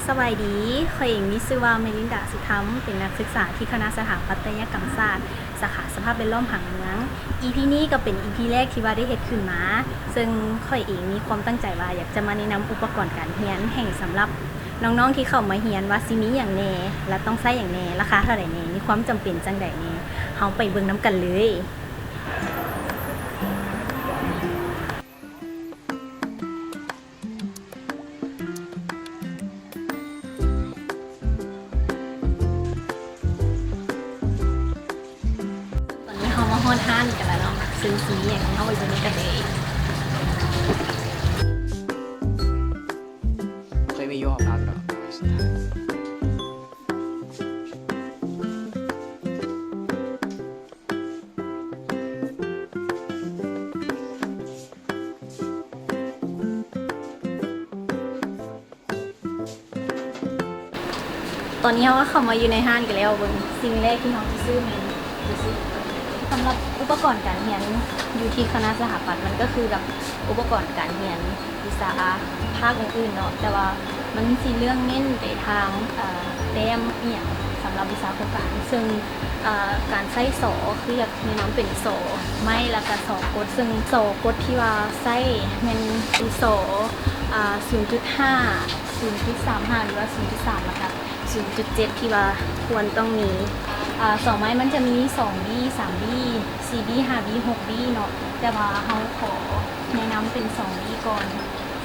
สบายดีข้อยเองมีชื่อว่าเมลินดาสุธรรมเป็นนักศึกษาที่คณะสถาปัตยกรรมศาสตร์สาขาสภาพแวดล้อมผังเมือง EP นี้ก็เป็น EP แรกที่ว่าได้เฮ็ดขึ้นมาซึ่งข้อยเองมีความตั้งใจว่าอยากจะมาแนะนำอุปกรณ์การเรียนให้สำหรับน้องๆที่เข้ามาเรียนว่าสิมีอย่างแน่และต้องใช้อย่างแน่ราคาเท่าไหร่แน่มีความจำเป็นจังใดแน่เฮาไปเบิ่งนํกันเลยฮอนฮันกันแล้วเนาะซื้อสีอย่างเข้าไปตัวนี้กันเลยเคยมีโยกครับตอนนี้เราก็เข้ามาอยู่ในห้างกันแล้วเบิ่งสิ่งแรกที่เราจะซื้อมันสำหรับอุปกรณ์การเรียนอยู่ที่คณะสถาปัตย์มันก็คือแบบอุปกรณ์การเรียนวิชาภาคอื่นๆเนาะแต่ว่ามันสิเรื่องเน้นไปทางแต้มอีหยังสำหรับวิชาโครงการซึ่งการใช้โสคืออยากแนะนำเป็นโสไม้แล้วก็โสกดซึ่งโสกดที่ว่าใช้มันเป็นโส0.5 0.35 หรือว่า 0.3 แล้วก็ 0.7 ที่ว่าควรต้องมี2ไม้มันจะมี2บี้3บี้4บี้5บี้6บี้เนาะแต่ว่าเขาขอแนะนำเป็น2บี้ก่อน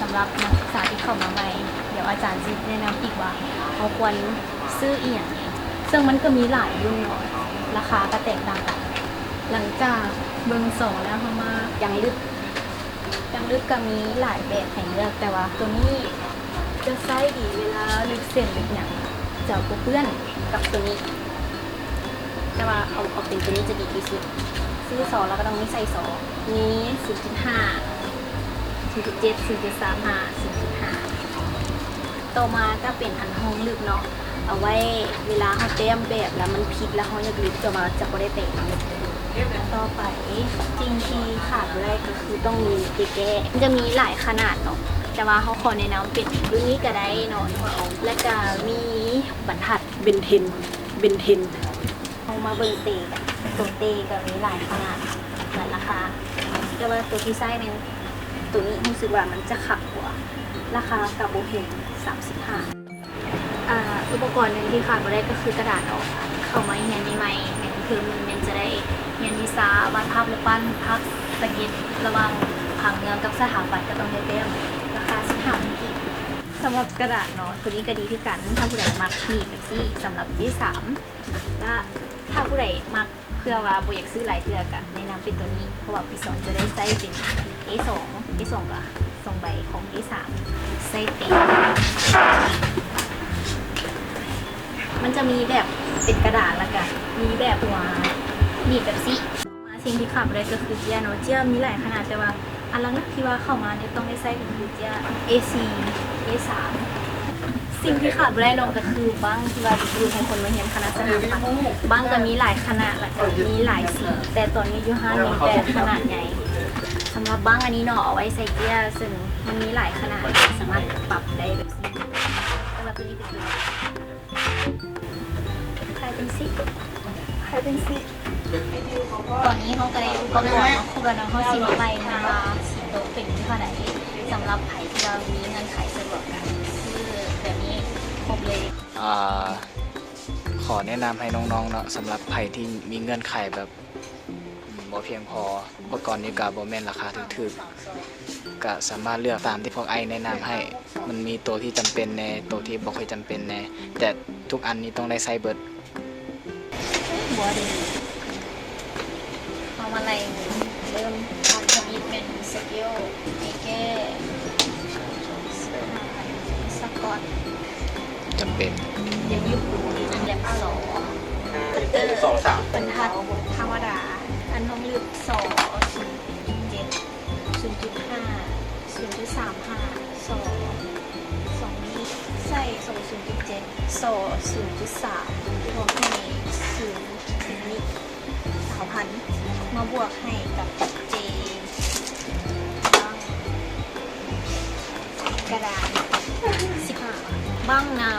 สำหรับนักศึกษาที่เข้ามาใหม่เดี๋ยวอาจารย์จะแนะนำอีกว่าเขาควรซื้ออีกอย่างซึ่งมันก็มีหลายรุ่นเนาะราคาก็แตกต่างกันหลังจากเบิ่งสองแล้วเขามายังลึกก็มีหลายแบบให้เลือกแต่ว่าตัวนี้จะใช้ดีเวลาลึกเส้นลึกอย่างจะบ่เปื้อนกับตัวนี้แต่ว่าเอาเป็นตัวนี้จะดีที่สุดซื้อซอแล้วก็ต้องไม่ใส่ซอนี้ 0.5 0.7 0.35 0.5 ต่อมาก็เป็นอันห้องลึกเนาะเอาไว้เวลาเขาเต็มแบบแล้วมันผิดแล้วเขาอยากลึกจะมาจะบ่ได้เตะต่อไปจริงที่ขาดแรกก็คือต้องมีเกแก้มันจะมีหลายขนาดเนาะแต่ว่าเขาขอแนะนำเป็นรุ่นนี้ก็ได้เนาะและก็มีบรรทัดเบนเทนเอามาเบิ่งเตกันตัวเตก็มีหลายขนาดหลายราคาแต่ว่าตัวที่ไส้เนี่ยตัวนี้รู้สึกว่ามันจะขับกว่าราคากับโบเฮน35อุปกรณ์หนึ่งที่ขาดไม่ได้ก็คือกระดาษออกเข้ามาเรียนใหม่ๆคือมันจะได้เรียนวิชาวาดภาพหรือปั้นภาพสเก็ตระหว่างผังเมืองกับสถาปัตย์ก็ต้องได้เต็มราคา15บาทสำหรับกระดาษเนาะตัวนี้ก็ดีที่กันถ้าผู้ใดมักมีแบบที่สำหรับที่3และถ้าผู้ใดมักเพื่อว่าบ่อยากซื้อหลายเทื่อกันแนะนำเป็นตัวนี้เพราะว่าปี2จะได้ใช้เป็น A2 ก็2ใบของ A3 ใส่เต็มมันจะมีแบบเป็นกระดาษแล้วกันมีแบบหัวมีแบบซิมาสิ่งที่ขาดไปเลยก็คือเจียเนาะเจียมีหลายขนาดแต่ว่าอันหลักที่ว่าเข้ามาเนี่ยต้องได้ใส่เป็นคือเจีย A4 A3 สิ่งที่ขาดไปได้น้องก็คือบ้างที่ว่าดูให้คนมาเรียนคณะสถาปัตย์บ้างก็มีหลายขนาดและมีหลายสีแต่ตอนนี้อยู่ห้างมีแต่ขนาดใหญ่สำหรับบ้างอันนี้เนาะเอาไว้ใส่เจียซึ่งมันมีหลายขนาดสามารถปรับได้แบบนี้สำหรับตัวนี้เป็นใครเป็นซิตอนนี้เขาก็ได้อุปกรณ์คู่กันเขาสิบใบมาสีโต๊ะเป็นเท่าไหร่สำหรับไผ่ที่เรามีเงินขายสะดวกกันคือแบบนี้ครบเลยขอแนะนำให้น้องๆเนาะสำหรับไผ่ที่มีเงื่อนไขแบบบ่เพียงพออุปกรณ์นี้ก็บ่แม่นราคาถูกๆก็สามารถเลือกตามที่พวกไอแนะนำให้มันมีตัวที่จำเป็นแน่ตัวที่บ่ค่อยจำเป็นแน่แต่ทุกอันนี้ต้องได้ใช้เบิดบัวดีเอามาอะไรเริ่มทำทวีตเป็นสเกลเอเก้สกอตจำเป็นยังยุบแหลม2บรรทัดธรรมดาอันน้องลึก2 0.7 0.5 0.35 2นี้ใส่0.7 0.3 รวมให้0นี้3,000มาบวกให้กับเจกระดาษ15 บ้างนะ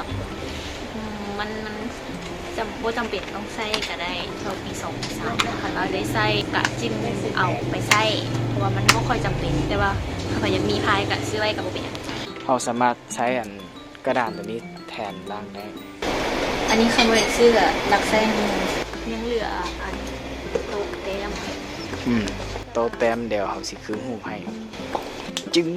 มันจำบ่จำเป็นต้องใส่ก็ได้เราปี2ปี3คันเราได้ใส่กะจิ้มเอาไปใส่เพราะว่ามันบ่ค่อยจำเป็นแต่ว่าถ้าเขายังมีพายกะซื้อไว้ก็บ่เป็นหยัง เราสามารถใช้อันกระดานตัวนี้แทนล่างได้ อันนี้คำว่าซื้อหลักใส่ยังเหลืออันโต๊ะเต็ม โต๊ะแต้มเดี๋ยวเขาสิคือหูให้จึง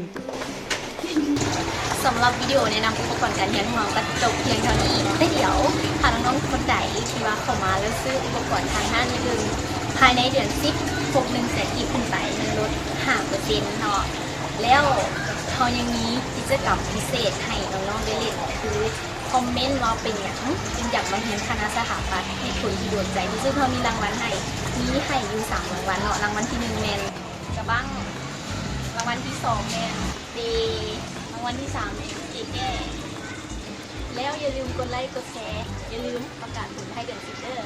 สำหรับวิดีโอแนะนำอุปกรณ์การเรียนของเราก็จบเพียงเท่านี้แต่เดี๋ยวถ้าน้องๆคนใดที่ว่าเข้ามาแล้วซื้ออุปกรณ์ทางห้างนี้ดึงภายในเดือน10พวก100,000กีบขึ้นไปมันลด 5% เนาะแล้วเขายังมีกิจกรรมพิเศษให้น้องๆได้เล่นคือคอมเมนต์ว่าเป็นอย่างจึงอยากมาเรียนคณะสถาปัตย์ให้คนที่โดนใจที่ซึ่งเขามีรางวัลให้มีให้อยู่3รางวัลเนาะรางวัลที่1แมนกระบังรางวัลที่2แมนดีรางวัลที่3แมนเก๋แก่แล้วอย่าลืมกดไลค์กดแชร์อย่าลืมประกาศผลให้เดือน10เด้อ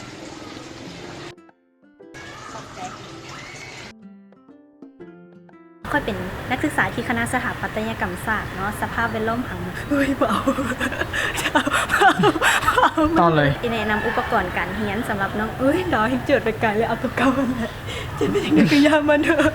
ขอบใจค่อยเป็นนักศึกษาที่คณะสถาปัตยกรรมศาสตร์เนาะสภาพแวดล้อมผังเฮ้ยเบาต่อเลย แนะนำอุปกรณ์การเรียนสำหรับน้องดาวให้เจิดไปไกลเลยเอาตัวเก่าเลยจะเป็นยังไงก็ยามันเถอะ